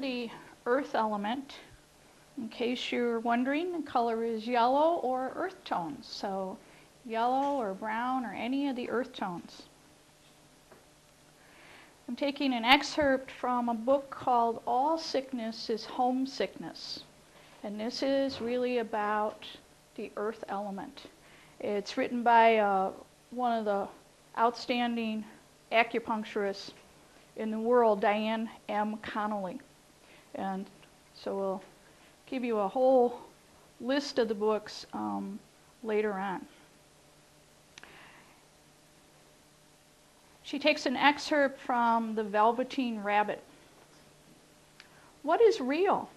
the earth element. In case you're wondering, the color is yellow or earth tones. So yellow or brown or any of the earth tones. I'm taking an excerpt from a book called All Sickness is Homesickness. And this is really about the earth element. It's written by one of the outstanding acupuncturists in the world, Diane M. Connolly. And so we'll give you a whole list of the books later on. She takes an excerpt from The Velveteen Rabbit. "What is real?"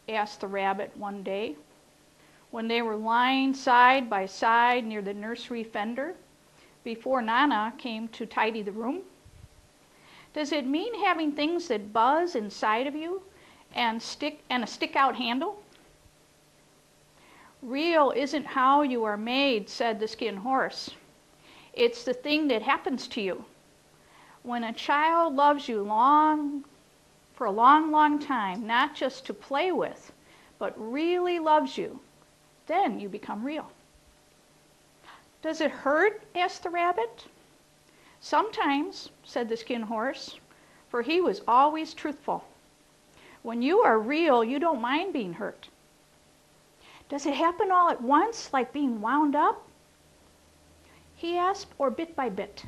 asked the rabbit one day, when they were lying side by side near the nursery fender before Nana came to tidy the room. "Does it mean having things that buzz inside of you and a stick-out handle?" "Real isn't how you are made," said the skin horse. "It's the thing that happens to you. When a child loves you for a long, long time, not just to play with, but really loves you, then you become real." "Does it hurt?" asked the rabbit. "Sometimes," said the skin horse, for he was always truthful. "When you are real, you don't mind being hurt." "Does it happen all at once, like being wound up?" he asked, "or bit by bit?"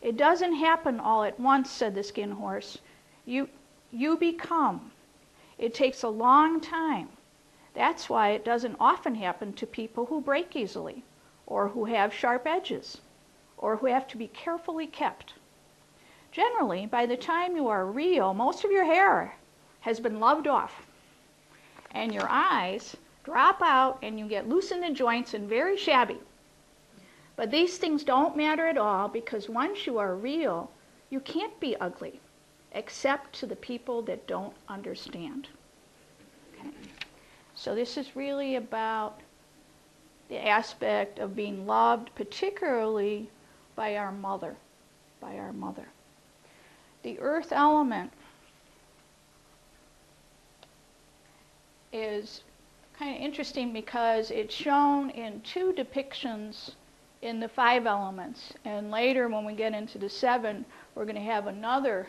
"It doesn't happen all at once," said the skin horse. You become. It takes a long time. That's why it doesn't often happen to people who break easily, or who have sharp edges, or who have to be carefully kept. Generally, by the time you are real, most of your hair has been loved off, and your eyes drop out, and you get loose in the joints and very shabby. But these things don't matter at all, because once you are real, you can't be ugly, except to the people that don't understand. Okay. So this is really about the aspect of being loved, particularly by our mother, The earth element is kind of interesting because it's shown in two depictions in the 5 elements. And later, when we get into the 7, we're going to have another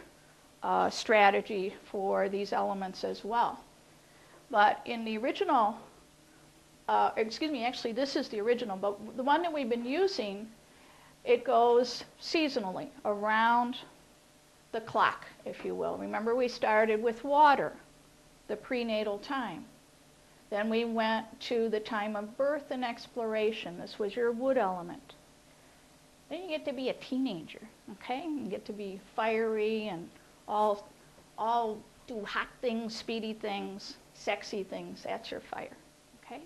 strategy for these elements as well. But in the original, actually this is the original, but the one that we've been using, it goes seasonally around the clock, if you will. Remember, we started with water, the prenatal time. Then we went to the time of birth and exploration. This was your wood element. Then you get to be a teenager, okay? You get to be fiery and all do hot things, speedy things, sexy things. That's your fire, okay?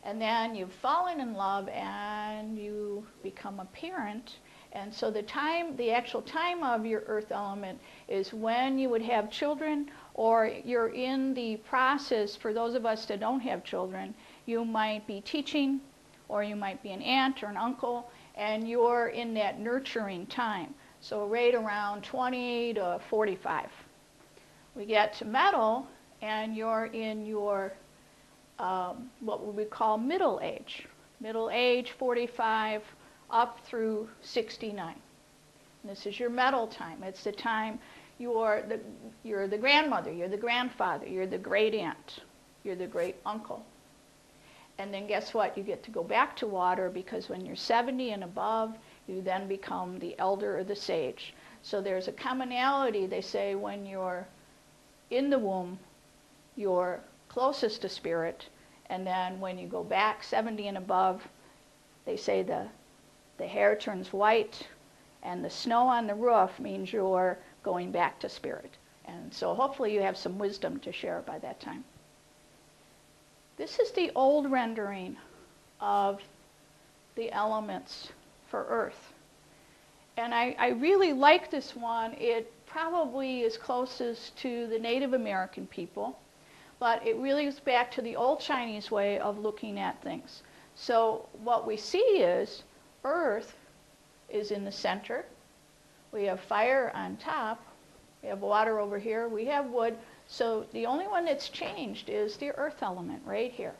And then you've fallen in love and you become a parent. And so the actual time of your earth element is when you would have children, or you're in the process. For those of us that don't have children, you might be teaching, or you might be an aunt or an uncle, and you're in that nurturing time. So right around 20 to 45. We get to metal, and you're in your, what we call middle age. Middle age, 45, up through 69. And this is your metal time. It's the time you're the grandmother, you're the grandfather, you're the great aunt, you're the great uncle. And then guess what? You get to go back to water, because when you're 70 and above, you then become the elder or the sage. So there's a commonality. They say when you're in the womb, you're closest to spirit, and then when you go back 70 and above, they say the hair turns white, and the snow on the roof means you're going back to spirit. And so hopefully you have some wisdom to share by that time. This is the old rendering of the elements for Earth. And I really like this one. It probably is closest to the Native American people, but it really is back to the old Chinese way of looking at things. So what we see is Earth is in the center. We have fire on top, We have water over here. We have wood. So the only one that's changed is the earth element right here.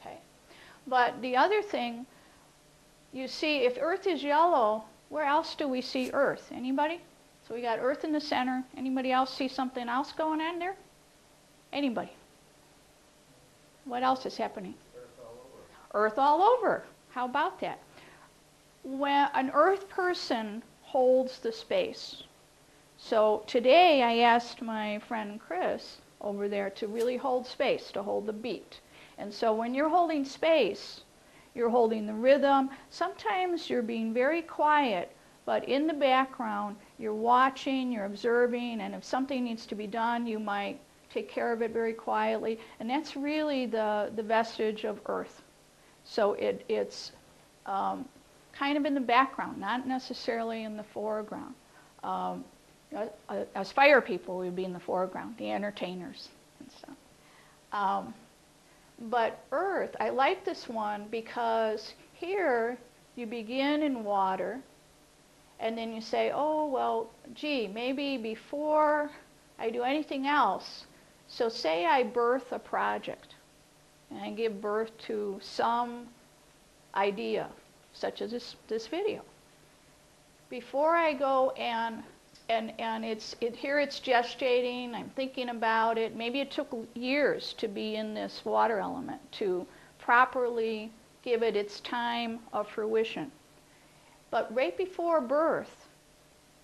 Okay. But the other thing, you see, if earth is yellow, where else do we see earth? Anybody? So we got earth in the center. Anybody else see something else going on there? Anybody? What else is happening? Earth all over. Earth all over. How about that? When an earth person holds the space. So today I asked my friend Chris over there to really hold space, to hold the beat. And so when you're holding space, you're holding the rhythm. Sometimes you're being very quiet, but in the background, you're watching, you're observing, and if something needs to be done, you might take care of it very quietly. And that's really the vestige of earth. So it's kind of in the background, not necessarily in the foreground. As fire people, we'd be in the foreground, the entertainers and stuff. But earth, I like this one because here you begin in water, and then you say, oh, well, gee, maybe before I do anything else, so say I birth a project, and I give birth to some idea, such as this video. Before I go and here it's gestating, I'm thinking about it. Maybe it took years to be in this water element to properly give it its time of fruition. But right before birth,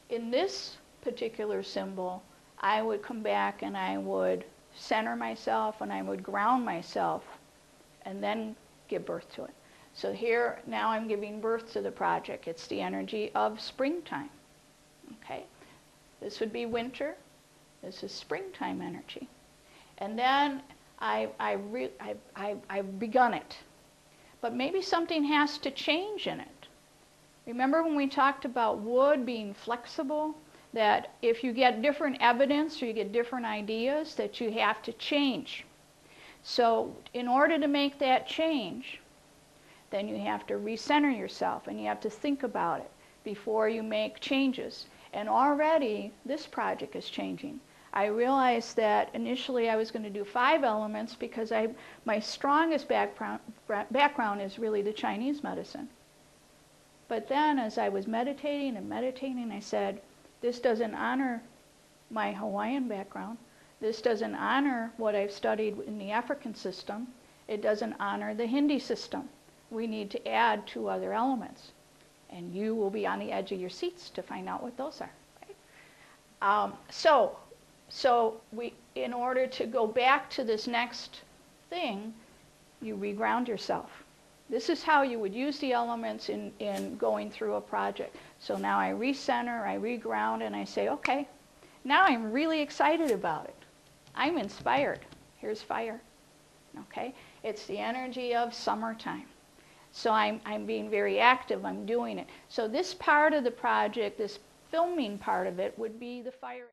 in this particular symbol, I would come back and I would center myself and I would ground myself and then give birth to it. So here, now I'm giving birth to the project. It's the energy of springtime. Okay? This would be winter. This is springtime energy. And then I've begun it. But maybe something has to change in it. Remember when we talked about wood being flexible? That if you get different evidence or you get different ideas, that you have to change. So in order to make that change, then you have to recenter yourself and you have to think about it before you make changes. And already this project is changing. I realized that initially I was going to do 5 elements because my strongest background is really the Chinese medicine. But then as I was meditating and meditating, I said, this doesn't honor my Hawaiian background. This doesn't honor what I've studied in the African system. It doesn't honor the Hindi system. We need to add 2 other elements. And you will be on the edge of your seats to find out what those are. Right? So in order to go back to this next thing, you reground yourself. This is how you would use the elements in going through a project. So now I recenter, I reground, and I say, okay, now I'm really excited about it. I'm inspired. Here's fire. Okay? It's the energy of summertime. So I'm being very active, I'm doing it. So this part of the project, this filming part of it, would be the fire.